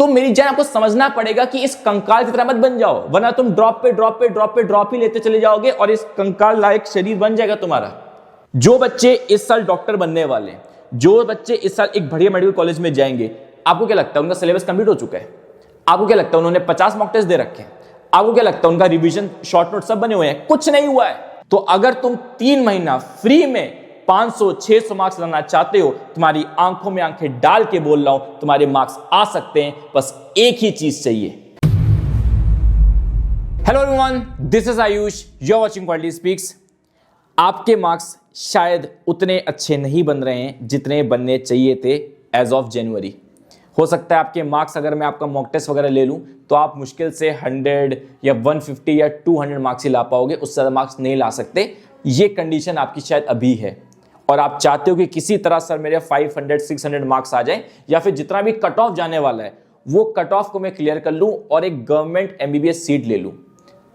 तो मेरी जान आपको समझना पड़ेगा कि इस कंकाल की तरह मत बन जाओ, वरना तुम ड्रॉप ही लेते चले जाओगे और इस कंकाल लायक शरीर बन जाएगा तुम्हारा। जो बच्चे इस साल डॉक्टर बनने वाले, जो बच्चे इस साल एक बढ़िया मेडिकल कॉलेज में जाएंगे, आपको क्या लगता है उनका सिलेबस कंप्लीट हो चुका है? आपको क्या लगता है उन्होंने 50 मॉक टेस्ट दे रखे हैं? आपको क्या लगता है उनका रिवीजन शॉर्ट नोट सब बने हुए हैं? कुछ नहीं हुआ है। तो अगर तुम 3 महीना फ्री में 500-600 मार्क्स लाना चाहते हो, तुम्हारी आंखों में आंखें डाल के बोल रहा हूं, तुम्हारे मार्क्स आ सकते हैं, बस एक ही चीज चाहिए। Hello everyone, this is Ayush, you are watching quality speaks. आपके मार्क्स शायद उतने अच्छे नहीं बन रहे हैं जितने बनने चाहिए थे एज ऑफ जनवरी। हो सकता है आपके मार्क्स, अगर मैं आपका मॉक टेस्ट वगैरह ले लूं, तो आप मुश्किल से 100 या 150 या 200 मार्क्स ही ला पाओगे, उससे ज़्यादा मार्क्स नहीं ला सकते। ये कंडीशन आपकी शायद अभी है और आप चाहते हो कि किसी तरह सर मेरे 500-600 मार्क्स आ जाएं, या फिर जितना भी कट ऑफ जाने वाला है वो कट ऑफ को मैं क्लियर कर लूं और एक गवर्नमेंट MBBS सीट ले लूं।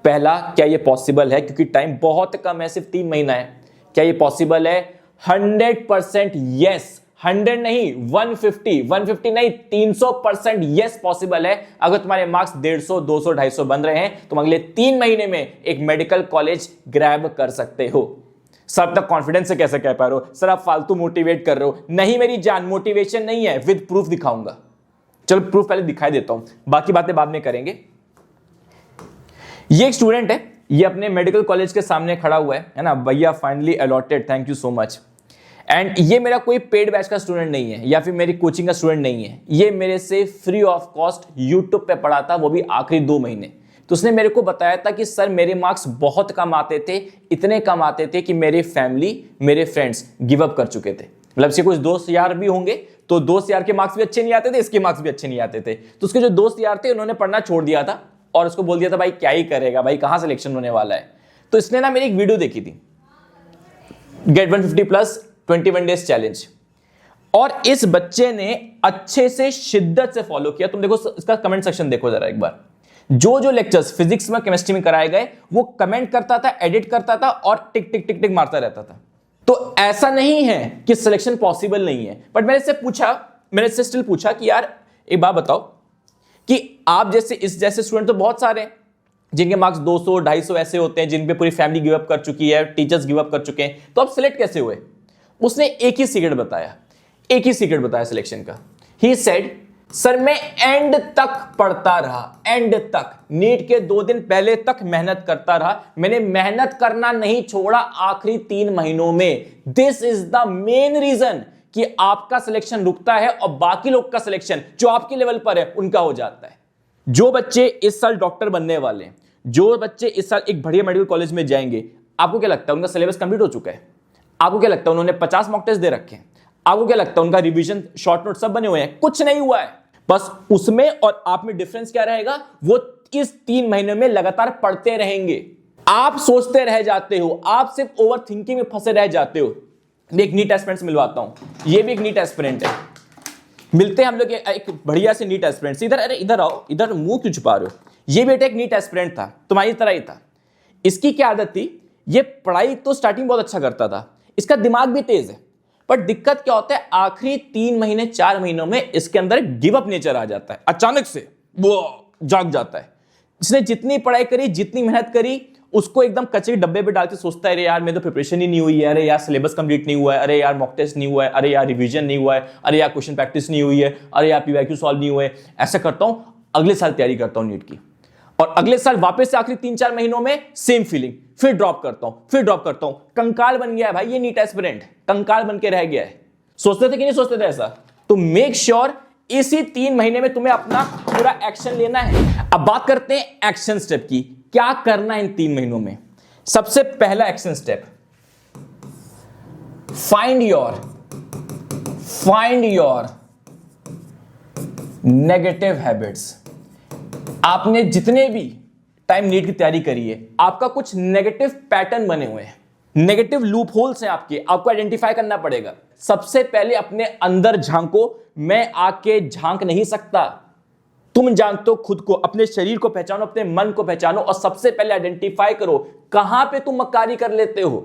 पहला, क्या ये पॉसिबल है? क्योंकि टाइम बहुत कम है, सिर्फ 3 महीना है। क्या ये पॉसिबल है? 100% यस। 100 नहीं, 150 नहीं, 300% यस पॉसिबल है। अगर तुम्हारे मार्क्स 150, 200, 250 बन रहे हैं, तुम अगले 3 महीने में एक मेडिकल कॉलेज ग्रैब कर सकते हो। सर तक कॉन्फिडेंस से कैसे कह पा रहे हो? सर आप फालतू मोटिवेट कर रहे हो। नहीं मेरी जान, मोटिवेशन नहीं है, विद प्रूफ दिखाऊंगा। चलो प्रूफ पहले दिखाई देता हूं, बाकी बातें बाद में करेंगे। ये एक स्टूडेंट है, ये अपने मेडिकल कॉलेज के सामने खड़ा हुआ है ना, भैया finally allotted, thank you so much. And ये मेरा कोई पेड बैच का स्टूडेंट नहीं है या फिर मेरी कोचिंग का स्टूडेंट नहीं है, ये मेरे से फ्री ऑफ कॉस्ट यूट्यूब पे पढ़ा था, वो भी आखिरी 2 महीने। तो उसने मेरे को बताया था कि सर मेरे मार्क्स बहुत कम आते थे, इतने कम आते थे कि मेरे फैमिली, मेरे फ्रेंड्स गिव अप कर चुके थे। मतलब इसके कुछ दोस्त यार भी होंगे, तो दोस्त यार के मार्क्स भी अच्छे नहीं आते थे, इसके मार्क्स भी अच्छे नहीं आते थे। तो उसके जो दोस्त यार थे उन्होंने पढ़ना छोड़ दिया था और उसको बोल दिया था भाई क्या ही करेगा भाई, कहां सिलेक्शन होने वाला है। तो इसने ना मेरी एक वीडियो देखी थी, गेट 150+ 21 डेज चैलेंज, और इस बच्चे ने अच्छे से शिद्दत से फॉलो किया। तुम देखो इसका कमेंट सेक्शन देखो जरा एक बार। जो लेक्चर्स फिजिक्स में, केमिस्ट्री में कराए गए, वो कमेंट करता था, एडिट करता था और टिक टिक टिक टिक मारता रहता था। तो ऐसा नहीं है कि सिलेक्शन पॉसिबल नहीं है। बट मैंने इससे स्टिल पूछा कि यार एक बात बताओ कि आप जैसे स्टूडेंट तो बहुत सारे हैं जिनके मार्क्स 200, 250 ऐसे होते हैं, जिन पे पूरी फैमिली गिव अप कर चुकी है, टीचर्स गिव अप कर चुके हैं, तो आप सिलेक्ट कैसे हुए? उसने एक ही सीक्रेट बताया सिलेक्शन का। ही सेड सर मैं एंड तक पढ़ता रहा, एंड तक, नीट के 2 दिन पहले तक मेहनत करता रहा। मैंने मेहनत करना नहीं छोड़ा आखिरी 3 महीनों में। This is the main reason कि आपका सिलेक्शन रुकता है और बाकी लोग का सिलेक्शन जो आपके लेवल पर है उनका हो जाता है। जो बच्चे इस साल डॉक्टर बनने वाले, जो बच्चे इस साल एक बढ़िया मेडिकल कॉलेज में जाएंगे, आपको क्या लगता है उनका सिलेबस कंप्लीट हो चुका है? आपको क्या लगता है उन्होंने 50 मॉक टेस्ट दे रखे हैं? आपको क्या लगता है उनका रिवीजन शॉर्ट नोट सब बने हुए हैं? कुछ नहीं हुआ है। बस उसमें और आप में डिफरेंस क्या रहेगा? वो इस 3 महीने में लगातार पढ़ते रहेंगे। आप सोचते रह जाते हो, आप सिर्फ ओवर थिंकिंग में फंसे रह जाते हो। मैं एक नीट एस्पिरेंट से मिलवाता हूं, ये भी एक नीट एस्पिरेंट है। मिलते हैं हम लोग एक बढ़िया से नीट एस्पिरेंट से। इधर आओ, इधर मुंह क्यों छुपा रहे हो? ये बेटा एक नीट एस्पिरेंट था, तुम्हारी तरह ही था। इसकी क्या आदत थी, ये पढ़ाई तो स्टार्टिंग बहुत अच्छा करता था, इसका दिमाग भी तेज है, पर दिक्कत क्या होता है, आखिरी 3 महीने 4 महीनों में इसके अंदर गिव अप नेचर आ जाता है, अचानक से वो जाग जाता है। इसने जितनी पढ़ाई करी, जितनी मेहनत करी, उसको एकदम कचरे डब्बे पे डाल के सोचता है अरे यार मेरी तो प्रिपरेशन ही नहीं हुई है, अरे यार सिलेबस कंप्लीट नहीं हुआ है, अरे यार मॉक टेस्ट नहीं हुआ है, अरे यार रिवीजन नहीं हुआ है, अरे यार क्वेश्चन प्रैक्टिस नहीं हुई है, अरे यार PYQ सॉल्व नहीं हुए। ऐसा करता हूं, अगले साल तैयारी करता हूं नीट की, और अगले साल वापस से आखिरी 3-4 महीनों में सेम फीलिंग, फिर ड्रॉप करता हूं। कंकाल बन गया है भाई ये नीट एस्पिरेंट, कंकाल बन के रह गया है। सोचते थे कि नहीं सोचते थे ऐसा? तो मेक श्योर इसी 3 महीने में तुम्हें अपना पूरा एक्शन लेना है। अब बात करते हैं एक्शन स्टेप की, क्या करना है इन 3 महीनों में। सबसे पहला action step, find your negative habits. आपने जितने भी टाइम नीट की तैयारी करी है, आपका कुछ नेगेटिव पैटर्न बने हुए हैं, नेगेटिव लूप होल्स हैं आपको आइडेंटिफाई करना पड़ेगा। सबसे पहले अपने अंदर झांको। मैं आके झांक नहीं सकता, तुम जानते हो खुद को, अपने शरीर को पहचानो, अपने मन को पहचानो, और सबसे पहले आइडेंटिफाई करो कहां पे तुम मक्कारी कर लेते हो,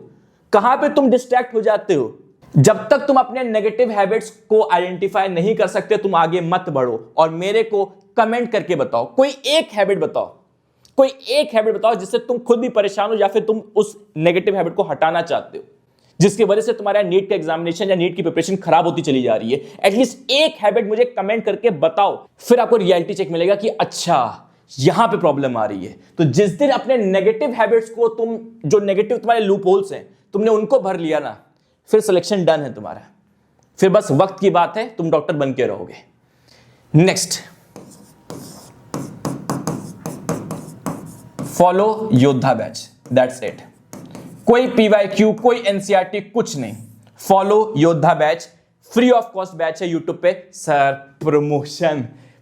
कहां पे तुम डिस्ट्रैक्ट हो जाते हो। जब तक तुम अपने नेगेटिव हैबिट्स को आइडेंटिफाई नहीं कर सकते, तुम आगे मत बढ़ो। और मेरे को कमेंट करके बताओ। कोई एक हैबिट बताओ, कोई एक हैबिट बताओ जिससे तुम खुद भी परेशान हो या फिर तुम उस नेगेटिव हैबिट को हटाना चाहते हो, जिसकी वजह से तुम्हारा नीट का एग्जामिनेशन या नीट की प्रिपरेशन खराब होती चली जा रही है। एटलीस्ट एक हैबिट मुझे कमेंट करके बताओ, फिर आपको रियलिटी चेक मिलेगा कि अच्छा यहां पे प्रॉब्लम आ रही है। तो जिस दिन अपने नेगेटिव हैबिट्स को तुम, जो नेगेटिव तुम्हारे लूप होल्स हैं, तुमने उनको भर लिया ना, फिर सिलेक्शन डन है तुम्हारा। फिर बस वक्त की बात है, तुम डॉक्टर बन के रहोगे। नेक्स्ट, फॉलो योद्धा बैच, दैट्स इट। कोई पीवाईक्यू, कोई एनसीईआरटी, कुछ नहीं। फॉलो योद्धा batch, free of cost batch है यूट्यूब पे। सर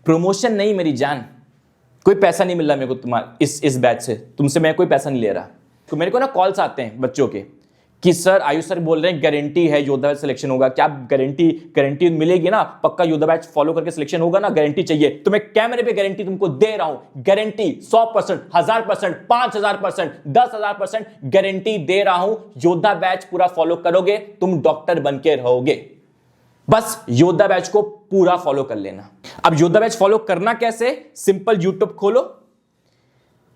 प्रमोशन नहीं मेरी जान, कोई पैसा नहीं मिल रहा मेरे को तुम्हारे इस बैच से, तुमसे मैं कोई पैसा नहीं ले रहा। तो मेरे को ना कॉल्स आते हैं बच्चों के कि सर आयुष सर बोल रहे हैं गारंटी है योद्धा बैच सिलेक्शन होगा, क्या गारंटी मिलेगी ना, पक्का योद्धा बैच फॉलो करके सिलेक्शन होगा ना, गारंटी चाहिए। तो मैं कैमरे पे गारंटी तुमको दे रहा हूं, गारंटी 100%, 1000%, 5000%, 10,000% गारंटी दे रहा हूं। योद्धा बैच पूरा फॉलो करोगे, तुम डॉक्टर बन के रहोगे। बस योद्धा बैच को पूरा फॉलो कर लेना। अब योद्धा बैच फॉलो करना कैसे? सिंपल यूट्यूब खोलो,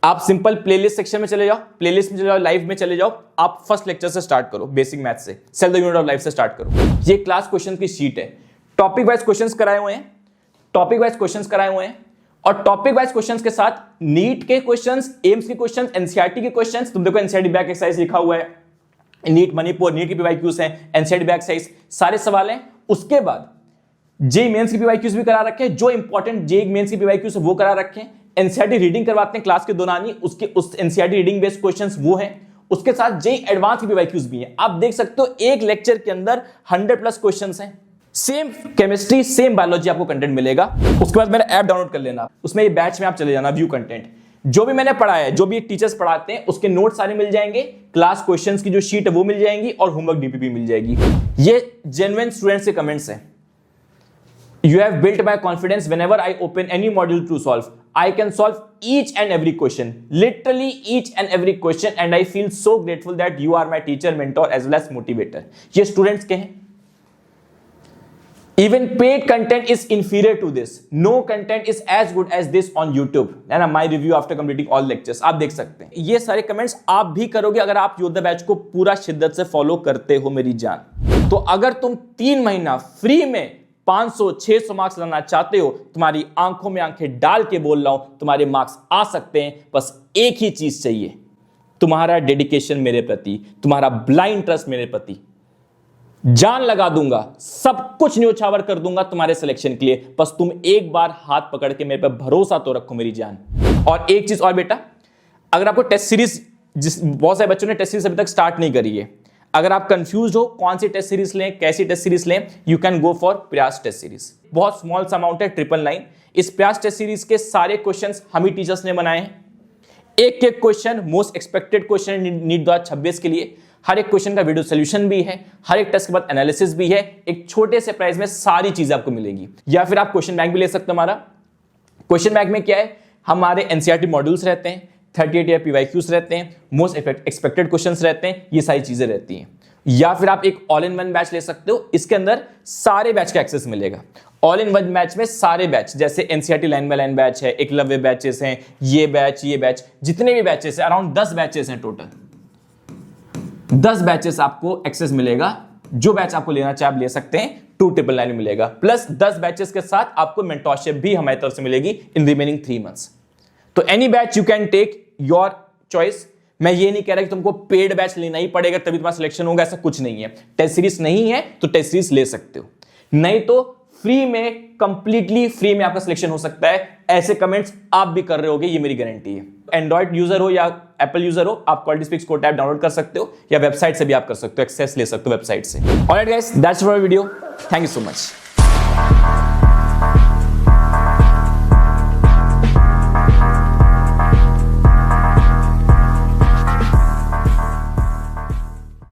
आप सिंपल प्लेलिस्ट सेक्शन में चले जाओ, प्लेलिस्ट में चले जाओ, लाइव में चले जाओ, आप फर्स्ट लेक्चर से स्टार्ट करो, बेसिक मैथ से, cell the unit of life से स्टार्ट करो। ये क्लास क्वेश्चन की शीट है, टॉपिक वाइज क्वेश्चंस कराए हुए हैं, टॉपिक वाइज क्वेश्चंस कराए हुए हैं, और टॉपिक वाइज क्वेश्चंस के साथ नीट के क्वेश्चंस, एम्स के क्वेश्चंस, एनसीईआरटी के क्वेश्चंस। तुम देखो एनसीईआरटी बैक एक्सरसाइज लिखा हुआ है, नीट मणिपुर, नीट की पीवाईक्यूज हैं, एनसीईआरटी बैक एक्सरसाइज, सारे सवाल हैं। उसके बाद जेईई मेंस की पीवाईक्यूज भी करा रखे हैं, जो इंपॉर्टेंट जेईई मेंस की पीवाईक्यूज है वो करा रखे हैं। एनसीईआरटी रीडिंग करवाते हैं क्लास के दौरान, उसके उस एनसीईआरटी रीडिंग बेस्ड क्वेश्चंस वो हैं। उसके साथ जेईई एडवांस की पीवाईक्यूज भी हैं। आप देख सकते हो एक लेक्चर के अंदर 100+ क्वेश्चंस हैं। सेम केमिस्ट्री, सेम बायोलॉजी आपको कंटेंट मिलेगा। उसके बाद मेरा ऐप डाउनलोड कर लेना, उसमें ये बैच में आप चले जाना, व्यू कंटेंट, जो भी मैंने पढ़ाया है, जो भी टीचर्स पढ़ाते हैं उसके नोट सारे मिल जाएंगे, क्लास क्वेश्चंस की जो शीट है वो मिल जाएंगी, और होमवर्क डीपीपी मिल जाएगी। ये जेन्युइन स्टूडेंट्स के कमेंट्स हैं। You have built my confidence whenever I open any module to solve. I can solve each and every question, literally each and every question, and I feel so grateful that you are my teacher, mentor as well as motivator. ये students के हैं। Even paid content is inferior to this. No content is as good as this on YouTube. है ना, my review after completing all lectures. आप देख सकते हैं। ये सारे कमेंट्स आप भी करोगे अगर आप योद्धा बैच को पूरा शिद्दत से फॉलो करते हो मेरी जान। तो अगर तुम 3 महीना फ्री में 500-600 मार्क्स लाना चाहते हो, तुम्हारी आंखों में आंखें डाल के बोल रहा हूं, तुम्हारे मार्क्स आ सकते हैं। बस एक ही चीज चाहिए, तुम्हारा डेडिकेशन मेरे प्रति, तुम्हारा ब्लाइंड ट्रस्ट मेरे प्रति। जान लगा दूंगा, सब कुछ न्योछावर कर दूंगा तुम्हारे सिलेक्शन के लिए। बस तुम एक बार हाथ पकड़ के मेरे पे भरोसा तो रखो मेरी जान। और एक चीज और बेटा, अगर आपको टेस्ट सीरीज, बहुत सारे बच्चों ने टेस्ट सीरीज अभी तक स्टार्ट नहीं करी है, अगर आप कंफ्यूज हो कौन सी टेस्ट सीरीज लें, कैसी टेस्ट सीरीज लें, यू कैन गो फॉर प्रयास टेस्ट सीरीज। बहुत स्मॉल सा अमाउंट है, 999। इस प्रयास टेस्ट सीरीज के सारे क्वेश्चंस हम ही टीचर्स ने बनाए हैं। एक एक question most expected question NEET 2026 के लिए। हर एक क्वेश्चन का वीडियो सोल्यूशन भी है, हर एक टेस्ट के बाद एनालिसिस भी है। एक छोटे से प्राइस में सारी चीजें आपको मिलेगी। या फिर आप क्वेश्चन बैंक भी ले सकते हो। हमारा क्वेश्चन बैंक में क्या है, हमारे एनसीईआरटी मॉड्यूल्स रहते हैं, 38 या पीवाईक्यूज रहते हैं, मोस्ट एक्सपेक्टेड क्वेश्चंस रहते हैं, ये सारी चीजें रहती हैं। या फिर आप एक ऑल इन वन बैच ले सकते हो, इसके अंदर सारे बैच का एक्सेस मिलेगा। ऑल इन वन बैच में सारे बैच, जैसे NCERT line by line batch है, एकलव्य बैचेस हैं, ये बैच, जितने भी बैचेस हैं, अराउंड 10 बैचेस हैं टोटल। 10 बैचेस आपको एक्सेस मिलेगा। जो बैच आपको लेना चाहे आप ले सकते हैं, 2999 मिलेगा। प्लस 10 बैचेस के साथ आपको मेंटरशिप भी हमारी तरफ से मिलेगी इन रिमेनिंग 3 मंथ्स। तो any batch you can take your choice. मैं ये नहीं कह रहा कि तुमको पेड बैच लेना ही पड़ेगा तभी तुम्हारा सिलेक्शन होगा, ऐसा कुछ नहीं है। टेस्ट सीरीज नहीं है तो टेस्ट सीरीज ले सकते हो, नहीं तो फ्री में, कंप्लीटली फ्री में आपका सिलेक्शन हो सकता है। ऐसे कमेंट्स आप भी कर रहे होगे, ये मेरी गारंटी है। एंड्रॉइड यूजर हो या एप्पल यूजर हो, आप quality speaks code app download कर सकते हो, या वेबसाइट से भी आप कर सकते हो, एक्सेस ले सकते हो वेबसाइट से। Alright guys, that's for video. Thank you so much.